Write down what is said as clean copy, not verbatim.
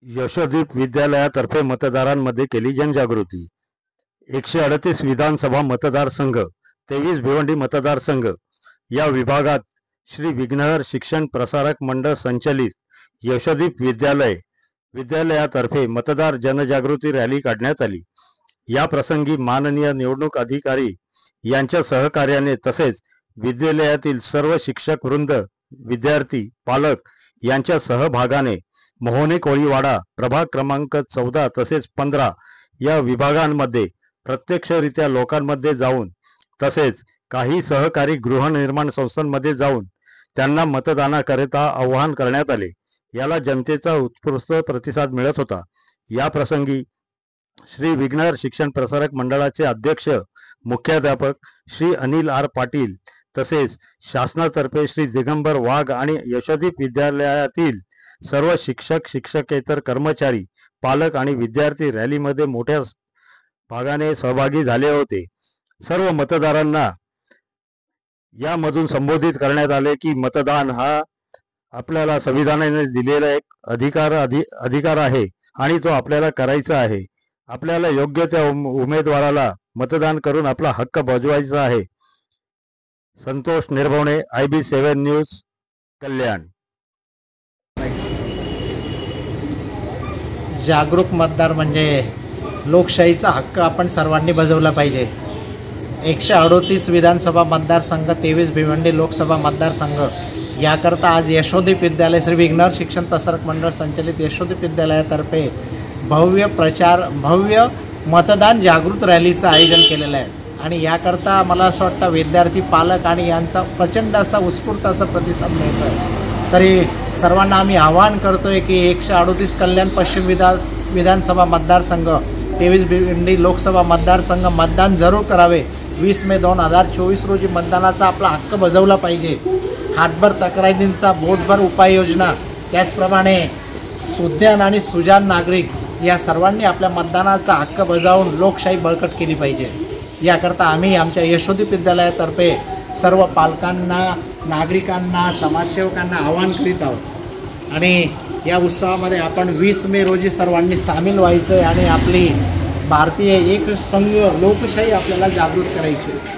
यशोदीप विद्यालयातर्फे मतदारांमध्ये केली जनजागृती। 138 विधानसभा मतदारसंघ, 23 भिवंडी मतदारसंघ या विभागात श्री विघ्नहर शिक्षण प्रसारक मंडळ संचलित यशोदीप विद्यालयातर्फे मतदार जनजागृती रॅली काढण्यात आली। या प्रसंगी माननीय निवडणूक अधिकारी यांच्या सहकार्याने तसेच विद्यालयातील सर्व शिक्षक वृंद, विद्यार्थी, पालक यांच्या सहभागाने मोहने कोळीवाडा प्रभाग क्रमांक 14 तसेच 15 या विभागांमध्ये प्रत्यक्षरित्या लोकांमध्ये जाऊन तसेच काही सहकारी गृहनिर्माण संस्थांमध्ये जाऊन त्यांना मतदानाकरिता आवाहन करण्यात आले। याला जनतेचा उत्स्फूर्त प्रतिसाद मिळत होता। या प्रसंगी श्री विघ्नहर शिक्षण प्रसारक मंडळाचे अध्यक्ष मुख्याध्यापक श्री अनिल आर पाटील तसेच शासनातर्फे श्री दिगंबर वाघ आणि यशोदीप विद्यालयातील सर्व शिक्षक, शिक्षकेतर कर्मचारी, पालक आणि विद्यार्थी रॅलीमध्ये मोठ्या भागाने सहभागी झाले होते। सर्व मतदारांना यामधून संबोधित करण्यात आले की मतदान हा आपल्याला संविधानाने दिलेला एक अधिकार आहे आणि तो आपल्याला करायचा आहे। आपल्याला योग्य त्या उमेदवाराला मतदान करून आपला हक्क बजावायचा आहे। संतोष निर्भवणे, IB7 न्यूज, कल्याण। जागरूक मतदार म्हणजे लोकशाहीचा हक्क आपण सर्वांनी बजावला पाहिजे। 138 विधानसभा मतदारसंघ, 23 भिवंडी लोकसभा मतदारसंघ याकरता आज यशोदीप विद्यालय श्री विघ्नहर शिक्षण प्रसारक मंडळ संचलित यशोदीप विद्यालयातर्फे भव्य मतदान जागृत रॅलीचं आयोजन केलेलं आहे आणि याकरता मला असं वाटतं विद्यार्थी, पालक आणि यांचा प्रचंड असा उत्स्फूर्त असा प्रतिसाद मिळतो आहे। तरी सर्वांना आम्ही आवाहन करतोय की 138 कल्याण पश्चिम विधानसभा मतदारसंघ, 23 भिवंडी लोकसभा मतदारसंघ मतदान जरूर करावे। 20 मे 2024 रोजी मतदानाचा आपला हक्क बजावला पाहिजे। हातभर तक्रारींचा बोटभर उपाययोजना, त्याचप्रमाणे सुज्ञान आणि सुजाण नागरिक या सर्वांनी आपल्या मतदानाचा हक्क बजावून लोकशाही बळकट केली पाहिजे। याकरता आम्ही आमच्या यशोदीप विद्यालयातर्फे सर्व पालकांना, नागरिकांना, समाजसेवकांना आवाहन करीत आहोत आणि या उत्सवामध्ये आपण 20 मे रोजी सर्वांनी सामील व्हायचं आहे आणि आपली भारतीय एकसंघ लोकशाही आपल्याला जागृत करायची आहे।